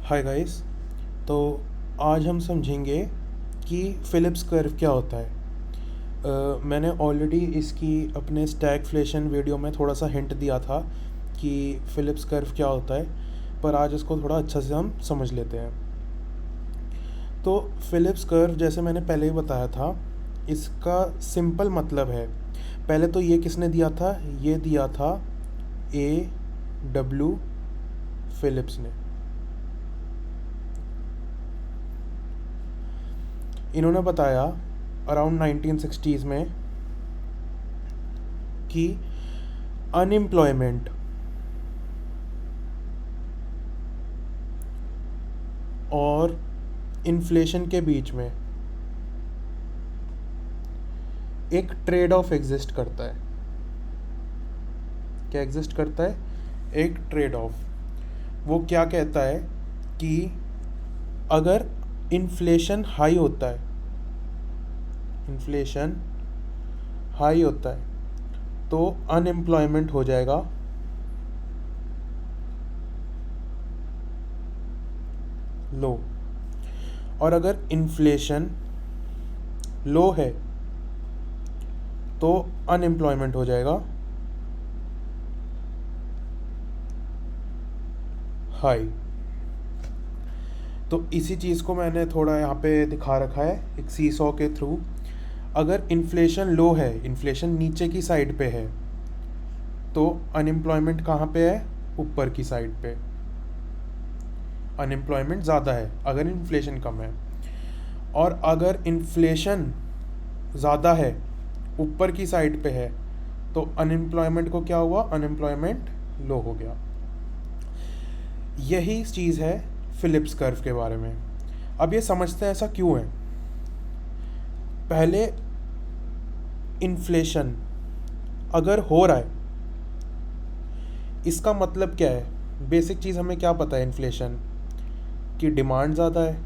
Hi guys. तो आज हम समझेंगे कि फिलिप्स कर्व क्या होता है। मैंने ऑलरेडी इसकी अपने स्टैगफ्लेशन वीडियो में थोड़ा सा हिंट दिया था कि फिलिप्स कर्व क्या होता है, पर आज इसको थोड़ा अच्छा से हम समझ लेते हैं। तो फिलिप्स कर्व जैसे मैंने पहले ही बताया था, इसका सिंपल मतलब है, पहले तो ये किसने दिया था, ये दिया था A.W. फिलिप्स ने। इन्होंने बताया अराउंड 1960s में कि अनएम्प्लॉयमेंट और इन्फ्लेशन के बीच में एक ट्रेड ऑफ एग्जिस्ट करता है। क्या एग्जिस्ट करता है? एक ट्रेड ऑफ। वो क्या कहता है कि अगर इन्फ्लेशन हाई होता है, इन्फ्लेशन हाई होता है तो अनएम्प्लॉयमेंट हो जाएगा लो, और अगर इन्फ्लेशन लो है तो अनएम्प्लॉयमेंट हो जाएगा हाई। तो इसी चीज़ को मैंने थोड़ा यहाँ पे दिखा रखा है एक सीसॉ के थ्रू। अगर इन्फ्लेशन लो है, इन्फ्लेशन नीचे की साइड पे है, तो अनएम्प्लॉयमेंट कहाँ पे है? ऊपर की साइड पे। अनएम्प्लॉयमेंट ज़्यादा है अगर इन्फ्लेशन कम है, और अगर इन्फ्लेशन ज़्यादा है, ऊपर की साइड पे है, तो अनएम्प्लॉयमेंट को क्या हुआ? अनएम्प्लॉयमेंट लो हो गया। यही चीज़ है फिलिप्स कर्व के बारे में। अब ये समझते हैं ऐसा क्यों है। पहले इन्फ्लेशन अगर हो रहा है, इसका मतलब क्या है? बेसिक चीज़ हमें क्या पता है इन्फ्लेशन की? डिमांड ज़्यादा है।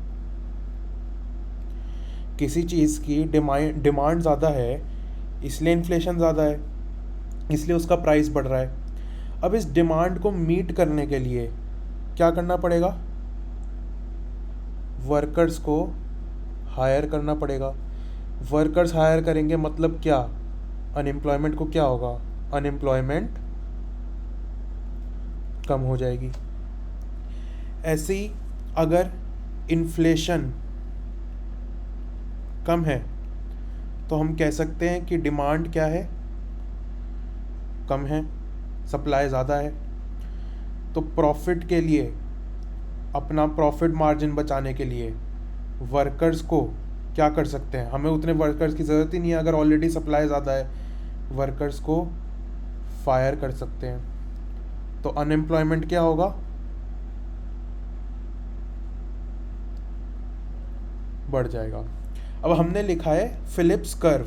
किसी चीज़ की डिमांड ज़्यादा है, इसलिए इन्फ्लेशन ज़्यादा है, इसलिए उसका प्राइस बढ़ रहा है। अब इस डिमांड को मीट करने के लिए क्या करना पड़ेगा? वर्कर्स को हायर करना पड़ेगा। वर्कर्स हायर करेंगे मतलब क्या? अनएम्प्लॉयमेंट को क्या होगा? अनएम्प्लॉयमेंट कम हो जाएगी। ऐसे ही अगर इन्फ्लेशन कम है तो हम कह सकते हैं कि डिमांड क्या है? कम है, सप्लाई ज़्यादा है। तो प्रॉफिट के लिए, अपना प्रॉफिट मार्जिन बचाने के लिए वर्कर्स को क्या कर सकते हैं? हमें उतने वर्कर्स की ज़रूरत ही नहीं है अगर ऑलरेडी सप्लाई ज़्यादा है। वर्कर्स को फायर कर सकते हैं, तो अनएम्प्लॉयमेंट क्या होगा? बढ़ जाएगा। अब हमने लिखा है फिलिप्स कर्व।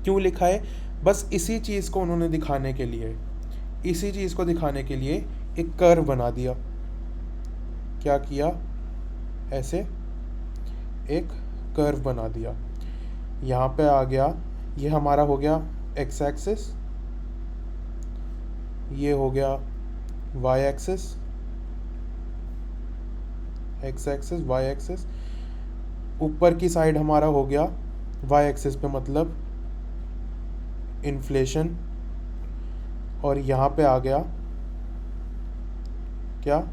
क्यों लिखा है? बस इसी चीज़ को उन्होंने दिखाने के लिए, इसी चीज़ को दिखाने के लिए एक कर्व बना दिया। क्या किया? ऐसे एक कर्व बना दिया। यहाँ पे आ गया, ये हमारा हो गया एक्स एक्सिस, ये हो गया Y axis, X axis Y axis. ऊपर की साइड हमारा हो गया वाई एक्सिस पे मतलब इन्फ्लेशन, और यहाँ पे आ गया क्या?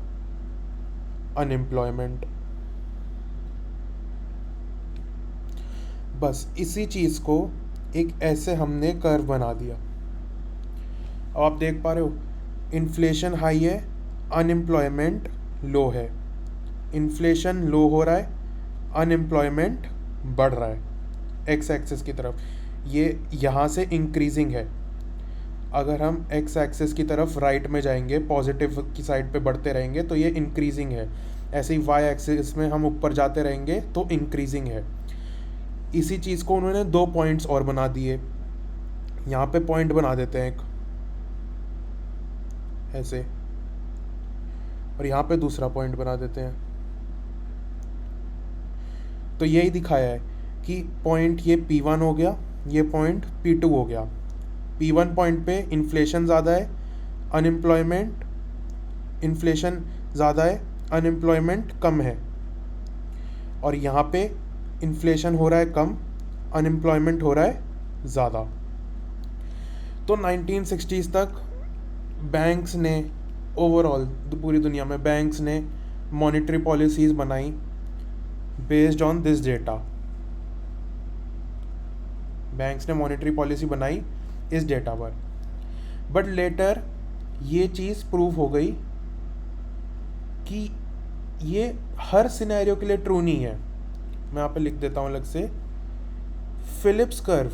अनएम्प्लॉयमेंट। बस इसी चीज़ को एक ऐसे हमने कर्व बना दिया। अब आप देख पा रहे हो, इन्फ्लेशन हाई है, अनएम्प्लॉयमेंट लो है। इन्फ्लेशन लो हो रहा है, अनएम्प्लॉयमेंट बढ़ रहा है एक्स एक्सिस की तरफ। ये यहाँ से इंक्रीजिंग है। अगर हम एक्स एक्सिस की तरफ राइट में जाएंगे, पॉजिटिव की साइड पे बढ़ते रहेंगे, तो ये इंक्रीजिंग है। ऐसे ही वाई एक्सिस में हम ऊपर जाते रहेंगे तो इंक्रीजिंग है। इसी चीज़ को उन्होंने दो पॉइंट्स और बना दिए। यहाँ पे पॉइंट बना देते हैं एक ऐसे, और यहाँ पे दूसरा पॉइंट बना देते हैं। तो यही दिखाया है कि पॉइंट ये P1 हो गया, ये पॉइंट P2 हो गया। P1 पॉइंट पे इन्फ्लेशन ज़्यादा है, अनएम्प्लॉयमेंट, इन्फ्लेशन ज़्यादा है, अनएम्प्लॉयमेंट कम है, और यहाँ पे इन्फ्लेशन हो रहा है कम, अनएम्प्लॉयमेंट हो रहा है ज़्यादा। तो 1960s तक बैंक्स ने ओवरऑल पूरी दुनिया में बैंक्स ने मॉनेटरी पॉलिसीज़ बनाई based on this data. Banks ने मॉनेटरी पॉलिसी बनाई इस डेटा पर, बट लेटर ये चीज़ प्रूव हो गई कि ये हर सिनेरियो के लिए ट्रू नहीं है। मैं यहाँ पे लिख देता हूँ अलग से, Phillips curve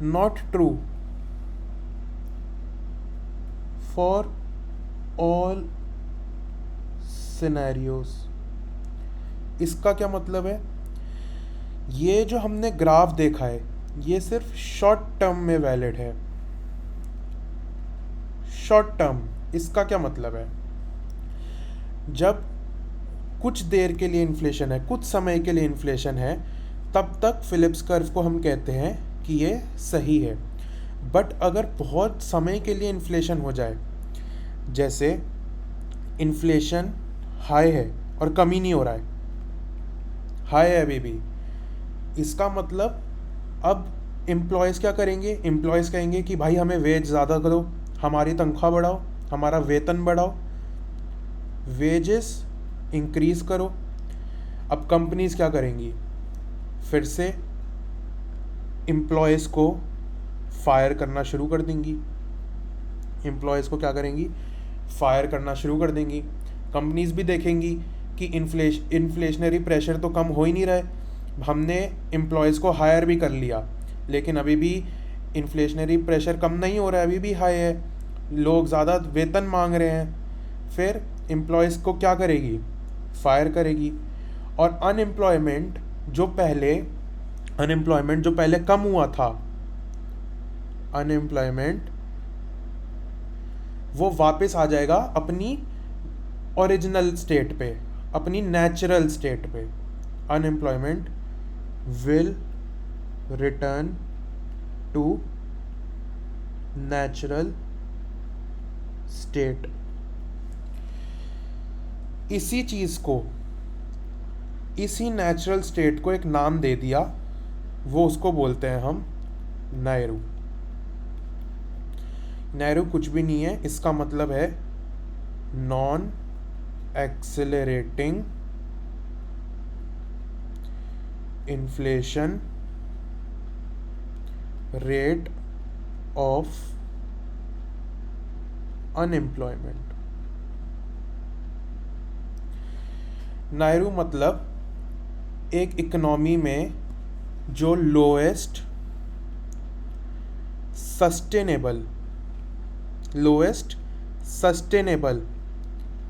not true for all scenarios. इसका क्या मतलब है? ये जो हमने ग्राफ देखा है ये सिर्फ शॉर्ट टर्म में वैलिड है। शॉर्ट टर्म, इसका क्या मतलब है? जब कुछ देर के लिए इन्फ्लेशन है, कुछ समय के लिए इन्फ्लेशन है, तब तक फिलिप्स कर्व को हम कहते हैं कि ये सही है। बट अगर बहुत समय के लिए इन्फ्लेशन हो जाए, जैसे इन्फ्लेशन हाई है और कम ही नहीं हो रहा है, हाई है अभी भी, इसका मतलब अब एम्प्लॉयज़ क्या करेंगे? एम्प्लॉयज़ कहेंगे कि भाई हमें वेज ज़्यादा करो, हमारी तनख्वाह बढ़ाओ, हमारा वेतन बढ़ाओ, वेजेस इंक्रीज़ करो। अब कंपनीज क्या करेंगी? फिर से एम्प्लॉयज़ को फायर करना शुरू कर देंगी। एम्प्लॉयज़ को क्या करेंगी? फायर करना शुरू कर देंगी। कंपनीज भी देखेंगी कि इन्फ्लेशनरी प्रेशर तो कम हो ही नहीं रहा है, हमने एम्प्लॉयज़ को हायर भी कर लिया लेकिन अभी भी इन्फ्लेशनरी प्रेशर कम नहीं हो रहा है, अभी भी हाई है, लोग ज़्यादा वेतन मांग रहे हैं। फिर एम्प्लॉयज़ को क्या करेगी? फायर करेगी। और अनएम्प्लॉयमेंट जो पहले कम हुआ था, अनएम्प्लॉयमेंट वो वापस आ जाएगा अपनी ओरिजिनल स्टेट पे, अपनी नेचुरल स्टेट पे। Unemployment will return to natural state. इसी चीज़ को, इसी नेचुरल स्टेट को एक नाम दे दिया, वो उसको बोलते हैं हम नायरू। नायरू कुछ भी नहीं है, इसका मतलब है non accelerating inflation rate of unemployment. NAIRU मतलब एक इकोनॉमी में जो लोएस्ट सस्टेनेबल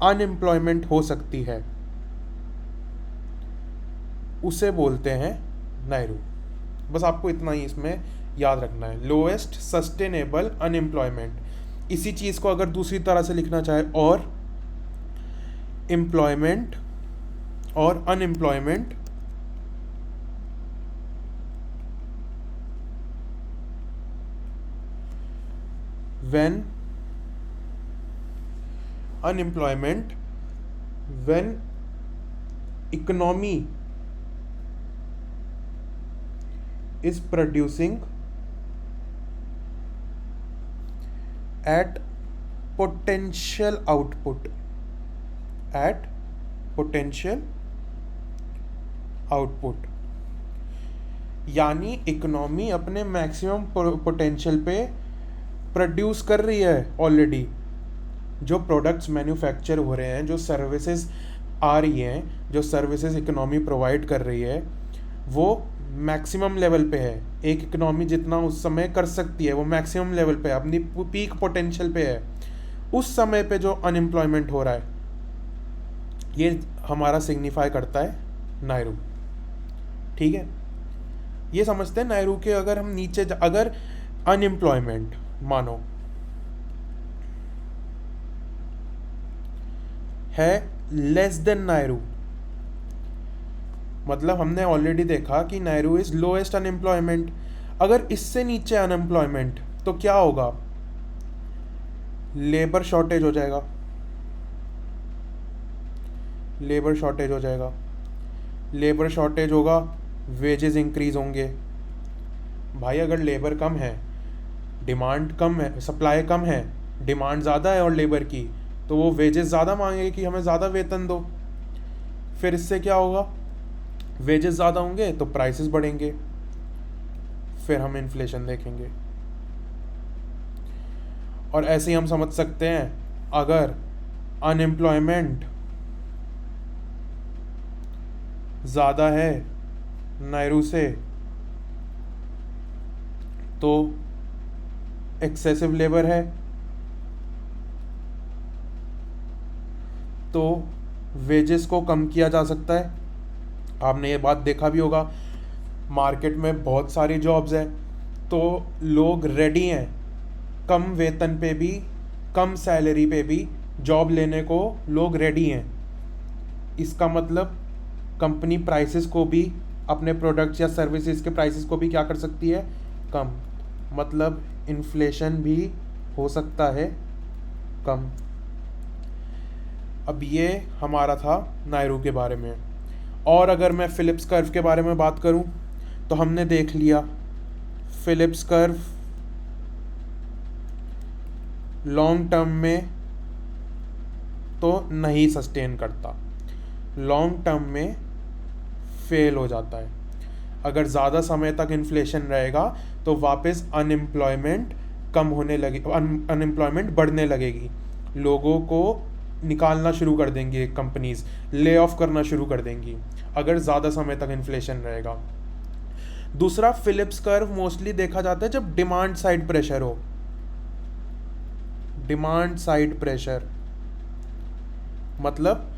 अनएम्प्लॉयमेंट हो सकती है, उसे बोलते हैं नायरू। बस आपको इतना ही इसमें याद रखना है, लोएस्ट सस्टेनेबल अनएम्प्लॉयमेंट। इसी चीज़ को अगर दूसरी तरह से लिखना चाहे, और एम्प्लॉयमेंट और unemployment when economy is producing at potential output, यानी इकोनॉमी अपने मैक्सिमम पोटेंशियल पे प्रोड्यूस कर रही है ऑलरेडी। जो प्रोडक्ट्स मैन्युफैक्चर हो रहे हैं, जो सर्विसेज आ रही हैं, जो सर्विसेज इकोनॉमी प्रोवाइड कर रही है, वो मैक्सिमम लेवल पे है। एक इकोनॉमी जितना उस समय कर सकती है वो मैक्सिमम लेवल पे है, अपनी पीक पोटेंशियल पे है। उस समय पे जो अनएम्प्लॉयमेंट हो रहा है, ये हमारा सिग्निफाई करता है नायरू। ठीक है, ये समझते हैं नायरू के। अगर हम नीचे अगर अनएम्प्लॉयमेंट मानो है लेस देन नायरू, मतलब हमने ऑलरेडी देखा कि नायरू इज लोएस्ट अनएम्प्लॉयमेंट। अगर इससे नीचे अनएम्प्लॉयमेंट तो क्या होगा? लेबर शॉर्टेज हो जाएगा, लेबर शॉर्टेज हो जाएगा, लेबर शॉर्टेज होगा, वेजेस इंक्रीज होंगे। भाई अगर लेबर कम है, डिमांड कम है, सप्लाई कम है, डिमांड ज़्यादा है और लेबर की, तो वो वेजेस ज़्यादा मांगेंगे कि हमें ज़्यादा वेतन दो। फिर इससे क्या होगा, वेजेस ज़्यादा होंगे तो प्राइसेस बढ़ेंगे, फिर हम इन्फ्लेशन देखेंगे। और ऐसे ही हम समझ सकते हैं, अगर अनएम्प्लॉयमेंट ज़्यादा है नायरू से, तो एक्सेसिव लेबर है, तो वेजेस को कम किया जा सकता है। आपने ये बात देखा भी होगा, मार्केट में बहुत सारी जॉब्स हैं, तो लोग रेडी हैं कम वेतन पे भी, कम सैलरी पे भी जॉब लेने को लोग रेडी हैं। इसका मतलब कंपनी प्राइसेस को भी, अपने प्रोडक्ट्स या सर्विसेज के प्राइसेस को भी क्या कर सकती है, कम। मतलब इन्फ्लेशन भी हो सकता है कम। अब ये हमारा था नायरू के बारे में। और अगर मैं फिलिप्स कर्व के बारे में बात करूं, तो हमने देख लिया फिलिप्स कर्व लॉन्ग टर्म में तो नहीं सस्टेन करता, लॉन्ग टर्म में फेल हो जाता है। अगर ज़्यादा समय तक इन्फ्लेशन रहेगा तो वापस अनएम्प्लॉयमेंट कम होने लगे, अनएम्प्लॉयमेंट बढ़ने लगेगी, लोगों को निकालना शुरू कर देंगी कंपनीज, ले ऑफ करना शुरू कर देंगी अगर ज़्यादा समय तक इन्फ्लेशन रहेगा। दूसरा, फिलिप्स कर्व मोस्टली देखा जाता है जब डिमांड साइड प्रेशर हो, डिमांड साइड प्रेशर मतलब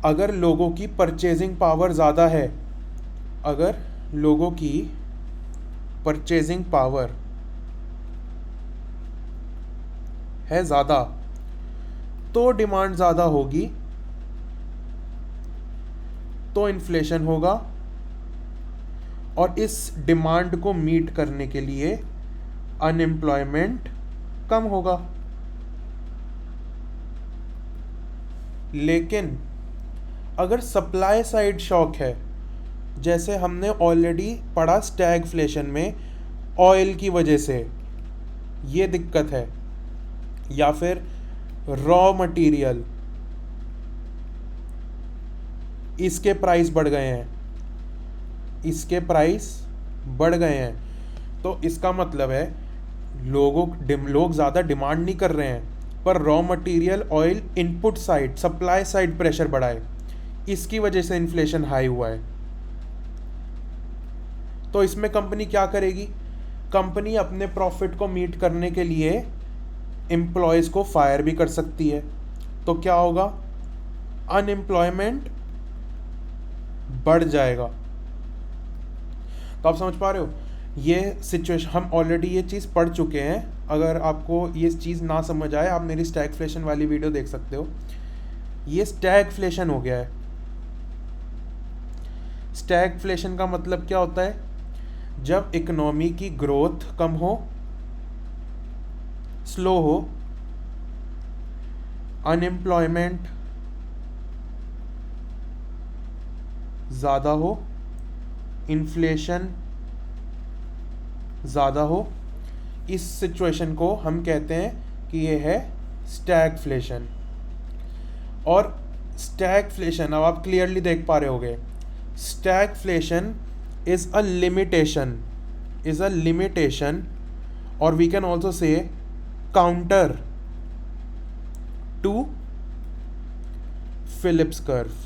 अगर लोगों की परचेजिंग पावर ज़्यादा है, अगर लोगों की परचेजिंग पावर है ज़्यादा तो डिमांड ज़्यादा होगी, तो इन्फ्लेशन होगा, और इस डिमांड को मीट करने के लिए अनएम्प्लॉयमेंट कम होगा। लेकिन अगर सप्लाई साइड शॉक है, जैसे हमने ऑलरेडी पढ़ा स्टैगफ्लेशन में, ऑयल की वजह से ये दिक्कत है, या फिर रॉ मटेरियल इसके प्राइस बढ़ गए हैं, इसके प्राइस बढ़ गए हैं, तो इसका मतलब है लोग ज़्यादा डिमांड नहीं कर रहे हैं, पर raw material oil input side, supply side pressure बढ़ा है, इसकी वजह से इन्फ्लेशन हाई हुआ है। तो इसमें कंपनी क्या करेगी, कंपनी अपने प्रॉफिट को मीट करने के लिए एम्प्लॉयज़ को फायर भी कर सकती है, तो क्या होगा, अनएम्प्लॉयमेंट बढ़ जाएगा। तो आप समझ पा रहे हो, ये सिचुएशन हम ऑलरेडी ये चीज़ पढ़ चुके हैं। अगर आपको ये चीज़ ना समझ आए, आप मेरी स्टैगफ्लेशन वाली वीडियो देख सकते हो। ये स्टैगफ्लेशन हो गया है। स्टैगफ्लेशन का मतलब क्या होता है, जब इकोनॉमी की ग्रोथ कम हो, स्लो हो, अनएम्प्लॉयमेंट ज़्यादा हो, इन्फ्लेशन ज़्यादा हो, इस सिचुएशन को हम कहते हैं कि ये है स्टैगफ्लेशन। और स्टैगफ्लेशन, अब आप क्लियरली देख पा रहे होगे, stagflation is a limitation, or we can also say counter to Phillips curve.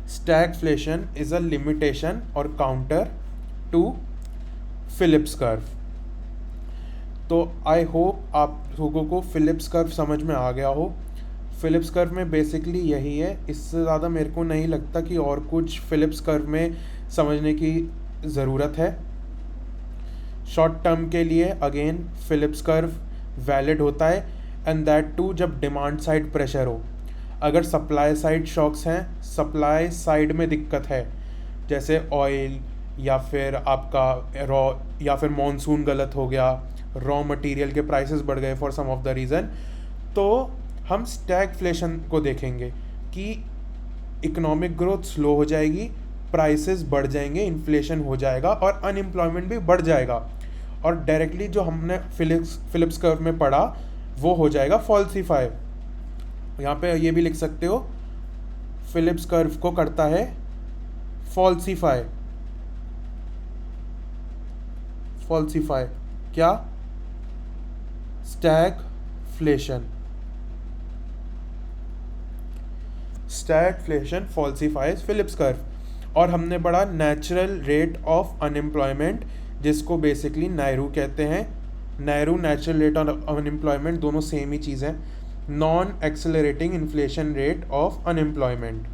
Stagflation is a limitation or counter to Phillips curve. तो आई होप आप लोगों को फिलिप्स कर्व समझ में आ गया हो। फिलिप्स कर्व में बेसिकली यही है, इससे ज़्यादा मेरे को नहीं लगता कि और कुछ फिलिप्स कर्व में समझने की ज़रूरत है। शॉर्ट टर्म के लिए अगेन फिलिप्स कर्व वैलिड होता है, एंड दैट टू जब डिमांड साइड प्रेशर हो। अगर सप्लाई साइड शॉक्स हैं, सप्लाई साइड में दिक्कत है, जैसे ऑयल या फिर आपका रॉ, या फिर मॉनसून गलत हो गया, रॉ मटेरियल के प्राइसेस बढ़ गए for some of the reason, तो हम स्टैगफ्लेशन को देखेंगे कि इकोनॉमिक ग्रोथ स्लो हो जाएगी, प्राइसेस बढ़ जाएंगे, इन्फ्लेशन हो जाएगा और अनएम्प्लॉयमेंट भी बढ़ जाएगा, और डायरेक्टली जो हमने फिलिप्स कर्व में पढ़ा वो हो जाएगा फॉल्सीफाई। यहाँ पे ये भी लिख सकते हो, फिलिप्स कर्व को करता है फॉल्सीफाई। फॉल्सीफाई क्या? Stagflation. Stagflation falsifies Phillips curve. और हमने पढ़ा नेचुरल रेट ऑफ अनएम्प्लॉयमेंट, जिसको बेसिकली नायरू कहते हैं। NAIRU, natural rate of unemployment दोनों सेम ही चीज़ है। Non accelerating inflation rate of unemployment,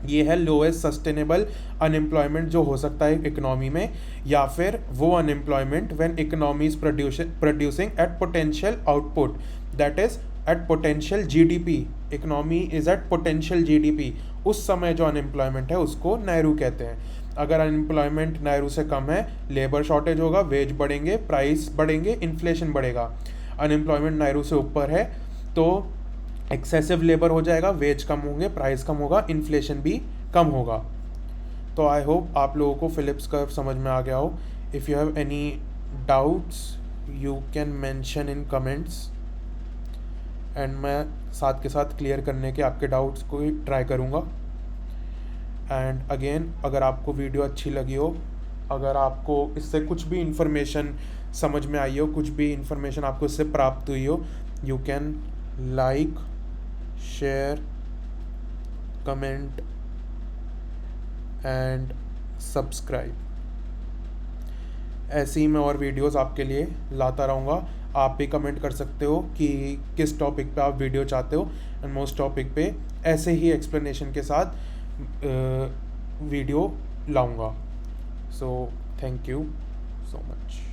ये है लोएस्ट सस्टेनेबल अनएम्प्लॉयमेंट जो हो सकता है इकोनॉमी में, या फिर वो unemployment when economy is producing at potential output, that is at potential GDP. Economy is at potential GDP, उस समय जो अनएम्प्लॉयमेंट है उसको नायरू कहते हैं। अगर अनएम्प्लॉयमेंट नायरू से कम है, लेबर शॉर्टेज होगा, वेज बढ़ेंगे, प्राइस बढ़ेंगे, इन्फ्लेशन बढ़ेगा। अनएम्प्लॉयमेंट नायरू से ऊपर है तो एक्सेसिव लेबर हो जाएगा, वेज कम होंगे, प्राइस कम होगा, इन्फ्लेशन भी कम होगा। तो आई होप आप लोगों को फिलिप्स कर्व समझ में आ गया हो। If you have any doubts you can mention in comments, and मैं साथ के साथ क्लियर करने के आपके डाउट्स को ही ट्राई करूँगा। एंड अगेन, अगर आपको वीडियो अच्छी लगी हो, अगर आपको इससे कुछ भी इंफॉर्मेशन समझ में आई हो, कुछ भी इंफॉर्मेशन आपको इससे प्राप्त हुई हो, you can like, share, comment and subscribe. ऐसे ही मैं और वीडियोस आपके लिए लाता रहूँगा। आप भी कमेंट कर सकते हो कि किस टॉपिक पे आप वीडियो चाहते हो, एंड मोस्ट टॉपिक पे ऐसे ही एक्सप्लेनेशन के साथ वीडियो लाऊंगा। So thank you so much.